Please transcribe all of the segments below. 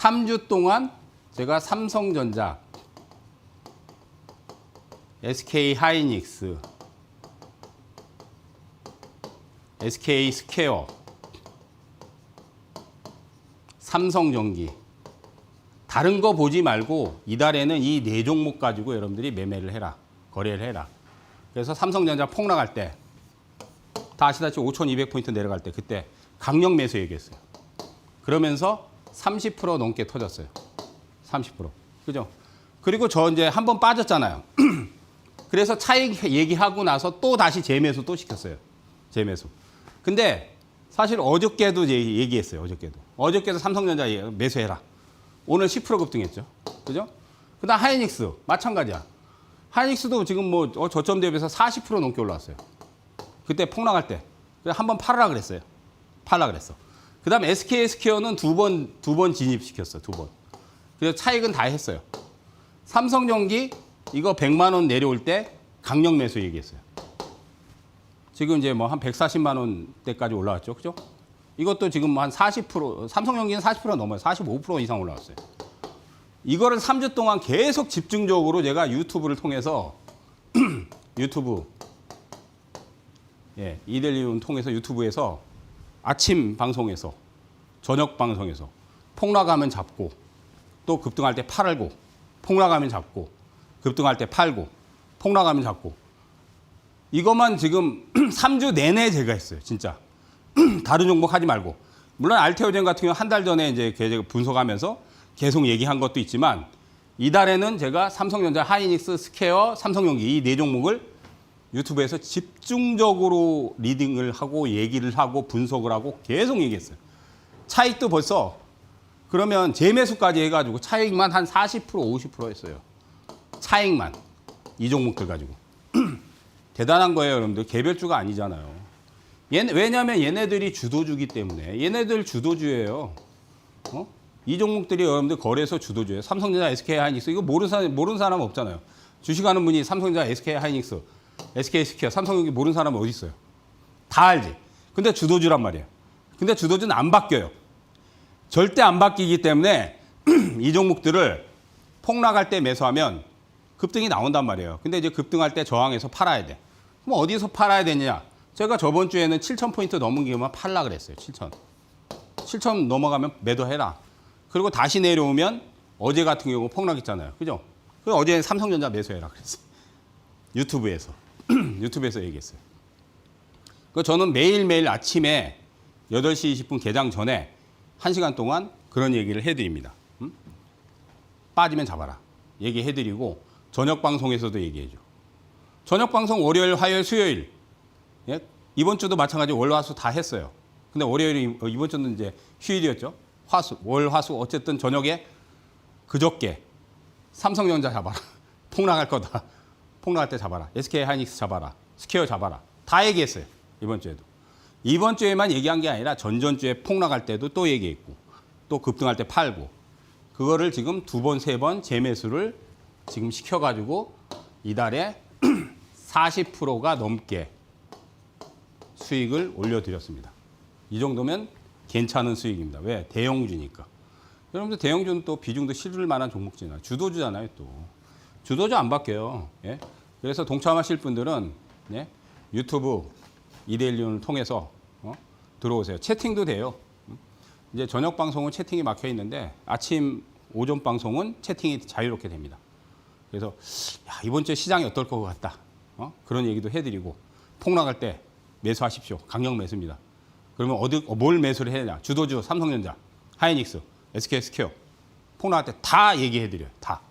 3주 동안 제가 삼성전자, SK하이닉스, SK스퀘어, 삼성전기 다른 거 보지 말고 이달에는 이 네 종목 가지고 여러분들이 매매를 해라. 거래를 해라. 그래서 삼성전자 폭락할 때 다 아시다시피 5,200포인트 내려갈 때 그때 강력 매수 얘기했어요. 그러면서 30% 넘게 터졌어요. 30%. 그죠? 그리고 저 이제 한번 빠졌잖아요. 그래서 차익 얘기하고 나서 또 다시 재매수 또 시켰어요. 재매수. 근데 사실 어저께도 얘기했어요. 어저께도 삼성전자 매수해라. 오늘 10% 급등했죠. 그죠? 그 다음 하이닉스. 마찬가지야. 하이닉스도 지금 뭐 저점 대비해서 40% 넘게 올라왔어요. 그때 폭락할 때. 한번 팔으라 그랬어요. 팔라 그랬어. 그 다음 SK스퀘어는 두 번 진입시켰어. 2번. 그래서 차익은 다 했어요. 삼성전기 이거 100만 원 내려올 때 강력 매수 얘기했어요. 지금 이제 뭐 한 140만 원대까지 올라왔죠. 그죠? 이것도 지금 한 40%, 삼성전기는 40% 넘어요. 45% 이상 올라왔어요. 이거를 3주 동안 계속 집중적으로 제가 유튜브를 통해서 유튜브, 이델리움 통해서 유튜브에서 아침 방송에서, 저녁 방송에서 폭락하면 잡고, 또 급등할 때 팔고, 폭락하면 잡고, 급등할 때 팔고, 폭락하면 잡고. 이것만 지금 3주 내내 제가 했어요. 진짜. 다른 종목 하지 말고. 물론 알테오젠 같은 경우 한 달 전에 이제 제가 분석하면서 계속 얘기한 것도 있지만 이달에는 제가 삼성전자, 하이닉스, 스퀘어, 삼성전기 이 네 종목을 유튜브에서 집중적으로 리딩을 하고 얘기를 하고 분석을 하고 계속 얘기했어요. 차익도 벌써 그러면 재매수까지 해가지고 차익만 한 40%, 50% 했어요. 차익만. 이 종목들 가지고. 대단한 거예요, 여러분들. 개별주가 아니잖아요. 왜냐하면 얘네들이 주도주기 때문에. 얘네들 주도주예요. 이 종목들이 여러분들 거래소 주도주예요. 삼성전자, SK하이닉스. 이거 모르는 사람 없잖아요. 주식하는 분이 삼성전자, SK하이닉스, SK스퀘어, 삼성전기 모르는 사람은 어디 있어요? 다 알지. 근데 주도주란 말이에요. 근데 주도주는 안 바뀌어요. 절대 안 바뀌기 때문에 이 종목들을 폭락할 때 매수하면 급등이 나온단 말이에요. 근데 이제 급등할 때 저항해서 팔아야 돼. 그럼 어디서 팔아야 되느냐? 제가 저번 주에는 7,000포인트 넘은 게만 팔라 그랬어요. 7,000. 7,000 넘어가면 매도해라. 그리고 다시 내려오면 어제 같은 경우 폭락했잖아요. 그죠? 그래서 어제 삼성전자 매수해라 그랬어요. 유튜브에서. 유튜브에서 얘기했어요. 저는 매일매일 아침에 8시 20분 개장 전에 1시간 동안 그런 얘기를 해드립니다. 빠지면 잡아라. 얘기해드리고 저녁 방송에서도 얘기해줘. 저녁 방송 월요일, 화요일, 수요일. 예? 이번 주도 마찬가지 월, 화, 수 다 했어요. 근데 월요일이 이번 주는 이제 휴일이었죠. 월, 화, 수 어쨌든 저녁에 그저께 삼성전자 잡아라. 폭락할 거다. 폭락할 때 잡아라. SK하이닉스 잡아라. 스퀘어 잡아라. 다 얘기했어요. 이번 주에도. 이번 주에만 얘기한 게 아니라 전전주에 폭락할 때도 또 얘기했고 또 급등할 때 팔고 그거를 지금 2번, 3번 재매수를 지금 시켜가지고 이달에 40%가 넘게 수익을 올려드렸습니다. 이 정도면 괜찮은 수익입니다. 왜? 대형주니까. 여러분들 대형주는 또 비중도 실을 만한 종목이잖아요. 주도주잖아요. 또. 주도주 안 바뀌어요. 예? 그래서 동참하실 분들은 유튜브 이데일리움을 통해서 들어오세요. 채팅도 돼요. 이제 저녁 방송은 채팅이 막혀 있는데 아침 오전 방송은 채팅이 자유롭게 됩니다. 그래서 야, 이번 주에 시장이 어떨 것 같다. 그런 얘기도 해드리고 폭락할 때 매수하십시오. 강력 매수입니다. 그러면 뭘 매수를 해야 되냐. 주도주 삼성전자, 하이닉스, SK스퀘어 폭락할 때 다 얘기해드려요. 다.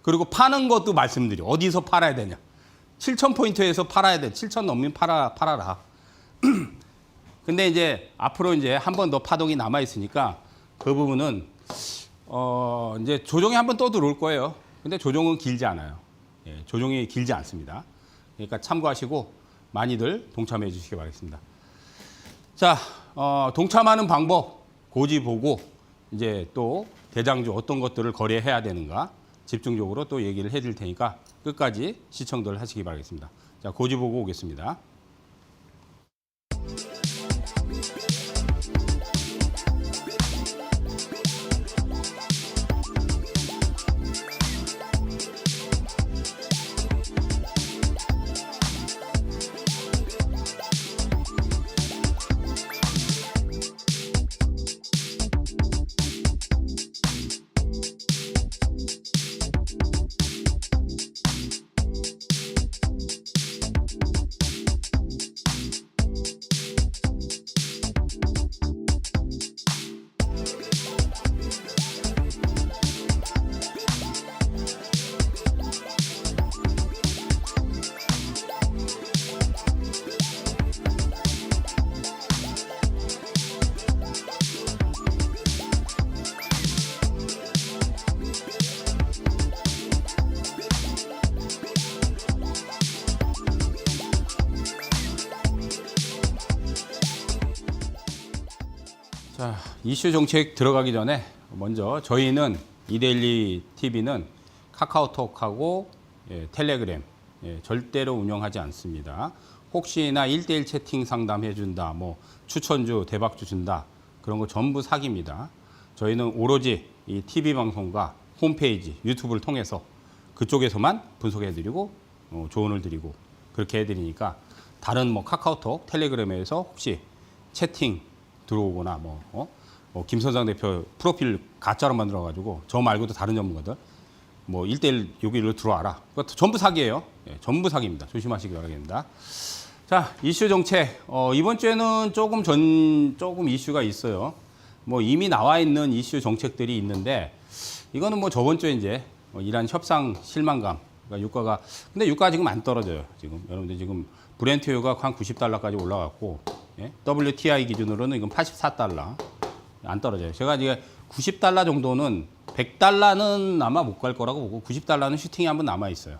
그리고 파는 것도 말씀드려. 어디서 팔아야 되냐. 7,000포인트에서 팔아야 돼. 7,000 넘으면 팔아라. 근데 이제 앞으로 이제 한 번 더 파동이 남아 있으니까 그 부분은 이제 조정이 한 번 또 들어올 거예요. 근데 조정은 길지 않아요. 예, 조정이 길지 않습니다. 그러니까 참고하시고 많이들 동참해 주시기 바라겠습니다. 자, 동참하는 방법 고지 보고 이제 또 대장주 어떤 것들을 거래해야 되는가 집중적으로 또 얘기를 해드릴 테니까 끝까지 시청들 하시기 바라겠습니다. 자, 고지 보고 오겠습니다. 이슈 정책 들어가기 전에 먼저 저희는 이데일리 TV는 카카오톡하고 텔레그램 절대로 운영하지 않습니다. 혹시나 1대1 채팅 상담해준다, 뭐 추천주, 대박주 준다 그런 거 전부 사기입니다. 저희는 오로지 이 TV 방송과 홈페이지, 유튜브를 통해서 그쪽에서만 분석해드리고 조언을 드리고 그렇게 해드리니까 다른 뭐 카카오톡, 텔레그램에서 혹시 채팅 들어오거나 김선상 대표 프로필 가짜로 만들어가지고 저 말고도 다른 전문가들 뭐 1대1 여기로 들어와라. 그것도 전부 사기예요. 전부 사기입니다. 조심하시기 바랍니다. 자, 이슈 정책. 이번 주에는 조금 이슈가 있어요. 뭐 이미 나와 있는 이슈 정책들이 있는데 이거는 뭐 저번 주에 이제 이란 협상 실망감. 그러니까 유가가 근데 유가가 지금 안 떨어져요. 지금 여러분들 지금 브렌트유가 한 90달러까지 올라갔고 WTI 기준으로는 이건 84달러. 안 떨어져요. 제가 이제 90달러 정도는 100달러는 아마 못 갈 거라고 보고 90달러는 슈팅이 한번 남아 있어요.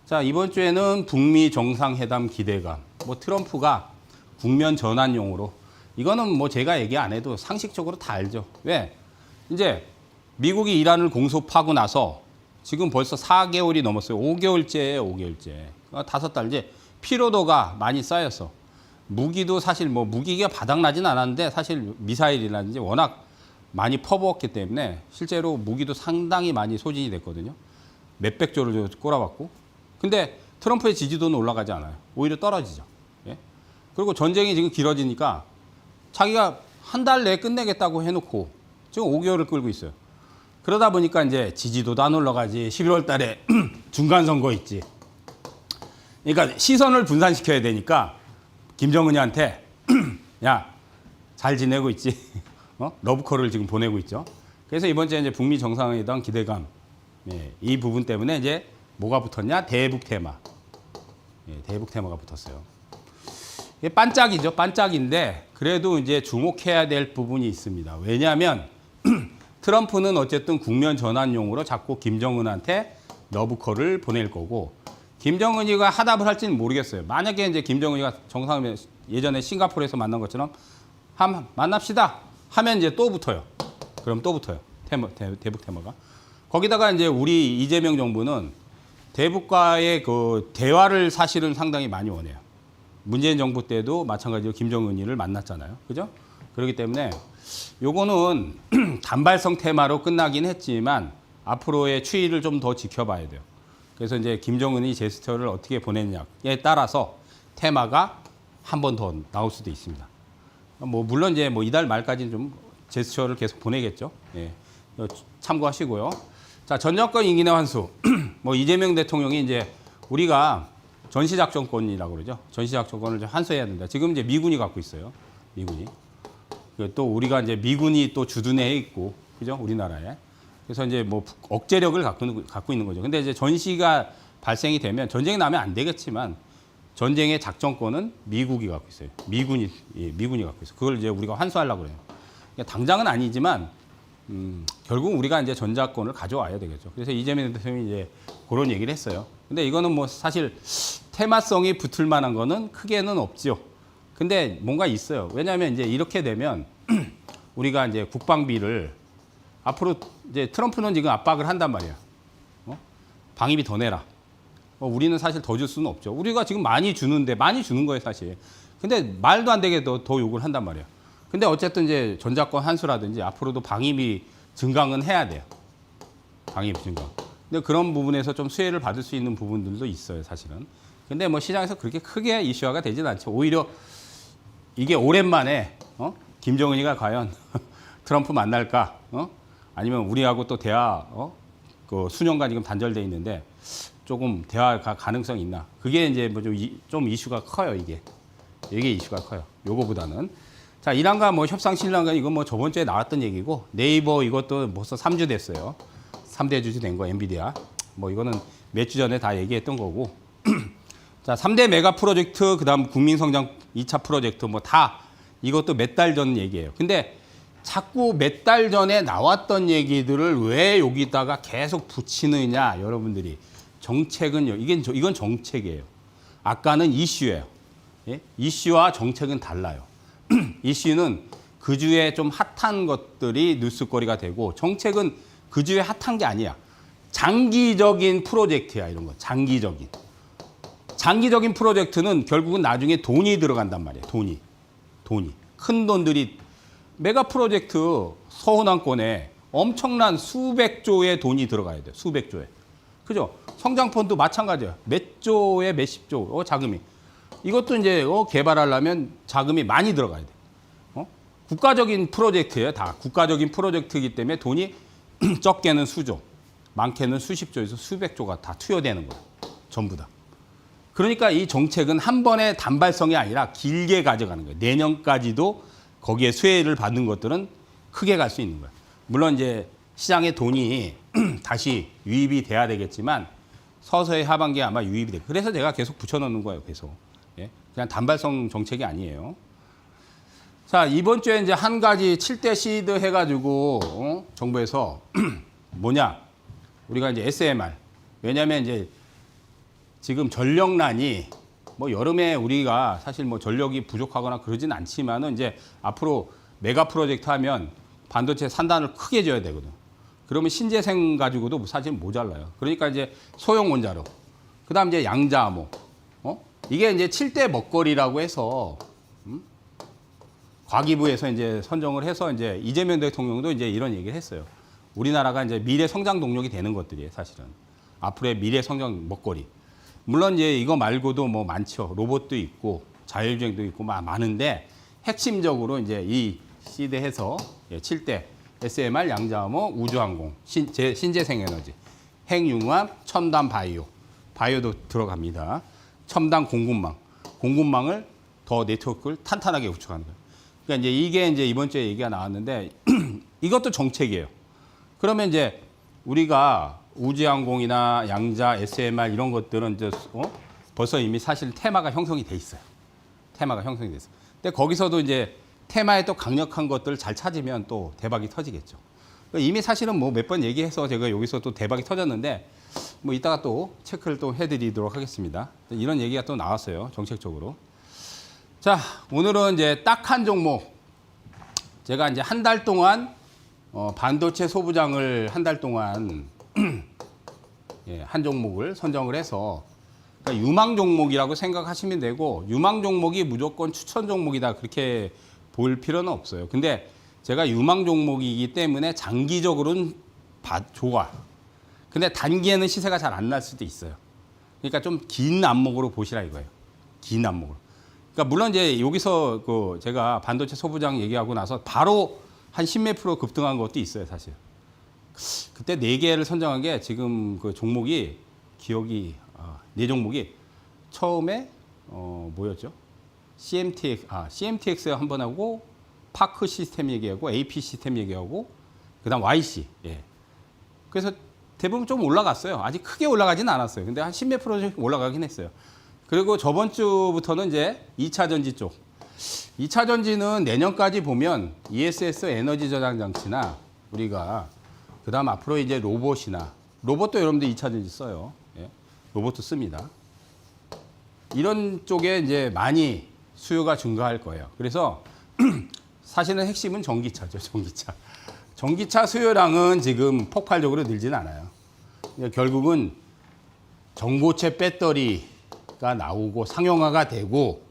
자, 이번 주에는 북미 정상회담 기대감. 뭐 트럼프가 국면 전환용으로 이거는 뭐 제가 얘기 안 해도 상식적으로 다 알죠. 왜? 이제 미국이 이란을 공습하고 나서 지금 벌써 4개월이 넘었어요. 5개월째예요, 5개월째. 5달 이제 피로도가 많이 쌓였어. 무기도 사실 뭐 무기가 바닥나진 않았는데 사실 미사일이라든지 워낙 많이 퍼부었기 때문에 실제로 무기도 상당히 많이 소진이 됐거든요. 몇백 조를 꼬라박고. 근데 트럼프의 지지도는 올라가지 않아요. 오히려 떨어지죠. 예? 그리고 전쟁이 지금 길어지니까 자기가 한 달 내에 끝내겠다고 해놓고 지금 5개월을 끌고 있어요. 그러다 보니까 이제 지지도도 안 올라가지. 11월 달에 중간 선거 있지. 그러니까 시선을 분산시켜야 되니까 김정은이한테 야, 잘 지내고 있지? 러브콜을 지금 보내고 있죠. 그래서 이번 주에 이제 북미 정상회담 기대감. 이 부분 때문에 이제 뭐가 붙었냐? 대북 테마. 대북 테마가 붙었어요. 이게 반짝이죠. 반짝인데 그래도 이제 주목해야 될 부분이 있습니다. 왜냐하면 트럼프는 어쨌든 국면 전환용으로 자꾸 김정은한테 러브콜을 보낼 거고 김정은이가 하답을 할지는 모르겠어요. 만약에 이제 김정은이가 정상회담 예전에 싱가포르에서 만난 것처럼 한번 만납시다 하면 이제 또 붙어요. 그럼 또 붙어요. 대북 테마가. 거기다가 이제 우리 이재명 정부는 대북과의 그 대화를 사실은 상당히 많이 원해요. 문재인 정부 때도 마찬가지로 김정은이를 만났잖아요. 그죠? 그렇기 때문에 요거는 단발성 테마로 끝나긴 했지만 앞으로의 추이를 좀 더 지켜봐야 돼요. 그래서 이제 김정은이 제스처를 어떻게 보냈냐에 따라서 테마가 한 번 더 나올 수도 있습니다. 뭐 물론 이제 뭐 이달 말까지는 좀 제스처를 계속 보내겠죠. 예. 참고하시고요. 자, 전 정권 임기내 환수. 뭐 이재명 대통령이 이제 우리가 전시작전권이라고 그러죠. 전시작전권을 환수해야 된다. 지금 이제 미군이 갖고 있어요. 미군이. 또 우리가 이제 미군이 또 주둔해 있고, 그죠? 우리나라에. 그래서 이제 뭐 억제력을 갖고 있는 거죠. 근데 이제 전시가 발생이 되면 전쟁이 나면 안 되겠지만 전쟁의 작전권은 미국이 갖고 있어요. 미군이 갖고 있어요. 그걸 이제 우리가 환수하려고 그래요. 그러니까 당장은 아니지만 결국 우리가 이제 전자권을 가져와야 되겠죠. 그래서 이재명 대통령이 이제 그런 얘기를 했어요. 근데 이거는 뭐 사실 테마성이 붙을 만한 거는 크게는 없죠. 근데 뭔가 있어요. 왜냐하면 이제 이렇게 되면 우리가 이제 국방비를 앞으로 이제 트럼프는 지금 압박을 한단 말이에요. 방위비 더 내라. 우리는 사실 더 줄 수는 없죠. 우리가 지금 많이 주는데 많이 주는 거예요, 사실. 근데 말도 안 되게 더 요구를 한단 말이에요. 근데 어쨌든 이제 전자권 환수라든지 앞으로도 방위비 증강은 해야 돼요. 방위비 증강. 근데 그런 부분에서 좀 수혜를 받을 수 있는 부분들도 있어요, 사실은. 근데 뭐 시장에서 그렇게 크게 이슈화가 되진 않죠. 오히려 이게 오랜만에 김정은이가 과연 트럼프 만날까? 아니면 우리하고 또 대화 그 수년간 지금 단절돼 있는데 조금 대화 가능성이 있나? 그게 이제 뭐 좀 이슈가 커요, 이게 이슈가 커요. 요거보다는. 자, 이란과 뭐 협상 실랑간 이건 뭐 저번 주에 나왔던 얘기고 네이버 이것도 벌써 3주 됐어요. 3대 주주 된 거 엔비디아. 뭐 이거는 몇 주 전에 다 얘기했던 거고. 자, 3대 메가 프로젝트 그다음 국민성장 2차 프로젝트 뭐 다 이것도 몇 달 전 얘기예요. 근데 자꾸 몇 달 전에 나왔던 얘기들을 왜 여기다가 계속 붙이느냐, 여러분들이. 정책은 이건 정책이에요. 아까는 이슈예요. 예? 이슈와 정책은 달라요. 이슈는 그 주에 좀 핫한 것들이 뉴스거리가 되고 정책은 그 주에 핫한 게 아니야. 장기적인 프로젝트야, 이런 거. 장기적인. 장기적인 프로젝트는 결국은 나중에 돈이 들어간단 말이에요. 돈이. 큰 돈들이 메가 프로젝트 서운안권에 엄청난 수백 조의 돈이 들어가야 돼요. 수백 조에. 그죠? 성장펀드 마찬가지예요. 몇 조에 몇십 조 자금이. 이것도 이제 개발하려면 자금이 많이 들어가야 돼. 국가적인 프로젝트예요. 다 국가적인 프로젝트이기 때문에 돈이 적게는 수조, 많게는 수십 조에서 수백 조가 다 투여되는 거예요. 전부 다. 그러니까 이 정책은 한 번의 단발성이 아니라 길게 가져가는 거예요. 내년까지도 거기에 수혜를 받는 것들은 크게 갈 수 있는 거예요. 물론 이제 시장에 돈이 다시 유입이 돼야 되겠지만 서서히 하반기에 아마 유입이 돼요. 그래서 제가 계속 붙여넣는 거예요. 계속. 예? 그냥 단발성 정책이 아니에요. 자, 이번 주에 이제 한 가지 7대 시드 해가지고 정부에서 뭐냐? 우리가 이제 SMR. 왜냐하면 이제 지금 전력난이 뭐 여름에 우리가 사실 뭐 전력이 부족하거나 그러진 않지만은 이제 앞으로 메가 프로젝트 하면 반도체 산단을 크게 지어야 되거든. 그러면 신재생 가지고도 사실 모자라요. 그러니까 이제 소형 원자로. 그다음 이제 양자암호. 이게 이제 7대 먹거리라고 해서 과기부에서 이제 선정을 해서 이제 이재명 대통령도 이제 이런 얘기를 했어요. 우리나라가 이제 미래 성장 동력이 되는 것들이에요, 사실은. 앞으로의 미래 성장 먹거리. 물론 이제 이거 말고도 뭐 많죠. 로봇도 있고 자율주행도 있고 많은데 핵심적으로 이제 이 시대에서 7대 SMR, 양자암호, 우주항공, 신재생에너지, 핵융합, 첨단 바이오, 바이오도 들어갑니다. 첨단 공급망을 더 네트워크를 탄탄하게 구축하는 거예요. 그러니까 이제 이게 이제 이번 주에 얘기가 나왔는데 이것도 정책이에요. 그러면 이제 우리가 우주항공이나 양자, SMR 이런 것들은 이제 벌써 이미 사실 테마가 형성이 돼 있어요. 테마가 형성이 돼 있어요. 근데 거기서도 이제 테마에 또 강력한 것들을 잘 찾으면 또 대박이 터지겠죠. 이미 사실은 뭐 몇 번 얘기해서 제가 여기서 또 대박이 터졌는데 뭐 이따가 또 체크를 또 해드리도록 하겠습니다. 이런 얘기가 또 나왔어요. 정책적으로. 자, 오늘은 이제 딱 한 종목. 제가 이제 한 달 동안 반도체 소부장을 한 달 동안 예, 한 종목을 선정을 해서 그러니까 유망 종목이라고 생각하시면 되고 유망 종목이 무조건 추천 종목이다 그렇게 볼 필요는 없어요. 근데 제가 유망 종목이기 때문에 장기적으로는 좋아. 근데 단기에는 시세가 잘 안 날 수도 있어요. 그러니까 좀 긴 안목으로 보시라 이거예요. 긴 안목으로. 그러니까 물론 이제 여기서 그 제가 반도체 소부장 얘기하고 나서 바로 한 10몇 프로 급등한 것도 있어요, 사실. 그때 4개를 선정한 게 지금 그 종목이 기억이 4종목이 처음에 뭐였죠? CMTX 한 번 하고 파크 시스템 얘기하고 AP 시스템 얘기하고 그다음 YC. 예. 그래서 대부분 좀 올라갔어요. 아직 크게 올라가진 않았어요. 근데 한 10몇 프로 올라가긴 했어요. 그리고 저번 주부터는 이제 2차 전지 쪽. 2차 전지는 내년까지 보면 ESS 에너지 저장 장치나 우리가 그다음 앞으로 이제 로봇도 여러분들 2차 전지 써요. 예. 로봇도 씁니다. 이런 쪽에 이제 많이 수요가 증가할 거예요. 그래서 사실은 핵심은 전기차죠, 전기차. 전기차 수요량은 지금 폭발적으로 늘진 않아요. 결국은 전고체 배터리가 나오고 상용화가 되고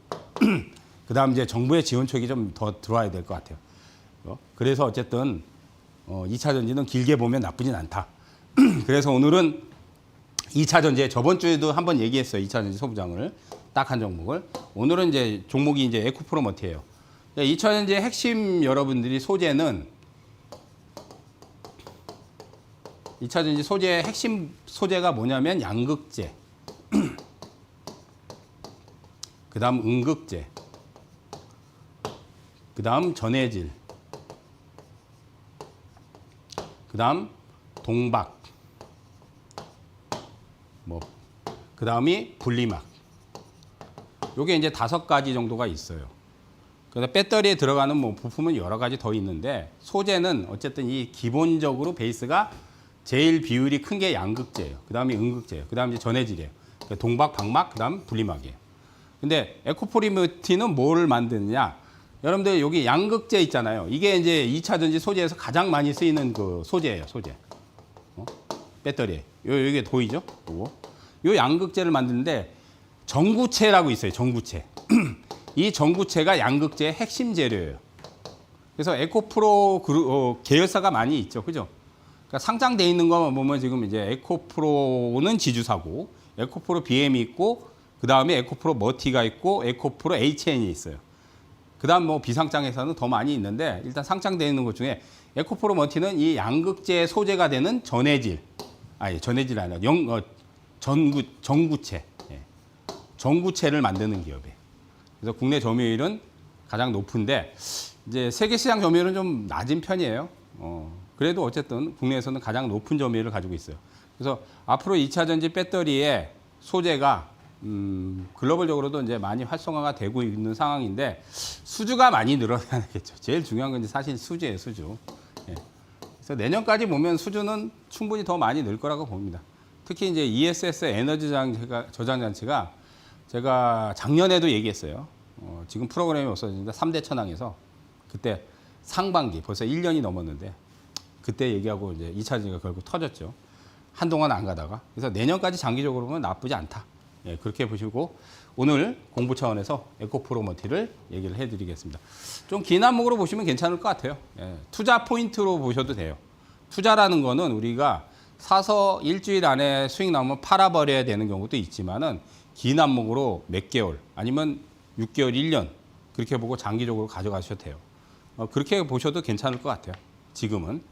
그다음 이제 정부의 지원책이 좀 더 들어와야 될 것 같아요. 그래서 어쨌든 2차 전지는 길게 보면 나쁘진 않다. 그래서 오늘은 2차 전지에 저번 주에도 한번 얘기했어요. 2차 전지 소부장을 딱 한 종목을. 오늘은 이제 종목이 이제 에코프로머티예요. 2차 전지의 핵심 여러분들이 소재는 2차 전지 소재의 핵심 소재가 뭐냐면 양극재, 그 다음 음극재, 그 다음 전해질, 그 다음 동박, 그 다음이 분리막. 요게 이제 5가지 정도가 있어요. 그래서 배터리에 들어가는 뭐 부품은 여러 가지 더 있는데 소재는 어쨌든 이 기본적으로 베이스가 제일 비율이 큰 게 양극재예요. 그 다음이 음극재예요. 그 다음 이제 전해질이에요. 동박, 방막, 그 다음 분리막이에요. 근데 에코프로머티는 뭘 만드느냐? 여러분들 여기 양극재 있잖아요. 이게 이제 2차 전지 소재에서 가장 많이 쓰이는 그 소재예요, 소재. 배터리. 요게 보이죠? 요 양극재를 만드는데 전구체라고 있어요, 전구체. 이 전구체가 양극재의 핵심 재료예요. 그래서 에코프로 계열사가 많이 있죠, 그죠? 그러니까 상장돼 있는 거 보면 지금 이제 에코프로는 지주사고, 에코프로 BM이 있고, 그 다음에 에코프로 머티가 있고, 에코프로 HN이 있어요. 그 다음 뭐 비상장에서는 더 많이 있는데, 일단 상장되어 있는 것 중에 에코프로 머티는 이 양극재 소재가 되는 전해질, 전해질 아니라 전구체, 전구체를 만드는 기업이에요. 그래서 국내 점유율은 가장 높은데, 이제 세계 시장 점유율은 좀 낮은 편이에요. 그래도 어쨌든 국내에서는 가장 높은 점유율을 가지고 있어요. 그래서 앞으로 2차 전지 배터리의 소재가 글로벌적으로도 이제 많이 활성화가 되고 있는 상황인데 수주가 많이 늘어나겠죠. 제일 중요한 건 사실 수주예요, 수주. 예. 그래서 내년까지 보면 수주는 충분히 더 많이 늘 거라고 봅니다. 특히 이제 ESS 에너지 저장 장치가 제가 작년에도 얘기했어요. 지금 프로그램이 없어졌는데 3대 천왕에서 그때 상반기 벌써 1년이 넘었는데 그때 얘기하고 이제 2차 전지가 결국 터졌죠. 한동안 안 가다가. 그래서 내년까지 장기적으로 보면 나쁘지 않다. 예, 그렇게 보시고 오늘 공부 차원에서 에코프로머티를 얘기를 해드리겠습니다. 좀 긴 항목으로 보시면 괜찮을 것 같아요. 예, 투자 포인트로 보셔도 돼요. 투자라는 거는 우리가 사서 일주일 안에 수익 나오면 팔아버려야 되는 경우도 있지만은 긴 항목으로 몇 개월 아니면 6개월, 1년 그렇게 보고 장기적으로 가져가셔도 돼요. 그렇게 보셔도 괜찮을 것 같아요. 지금은.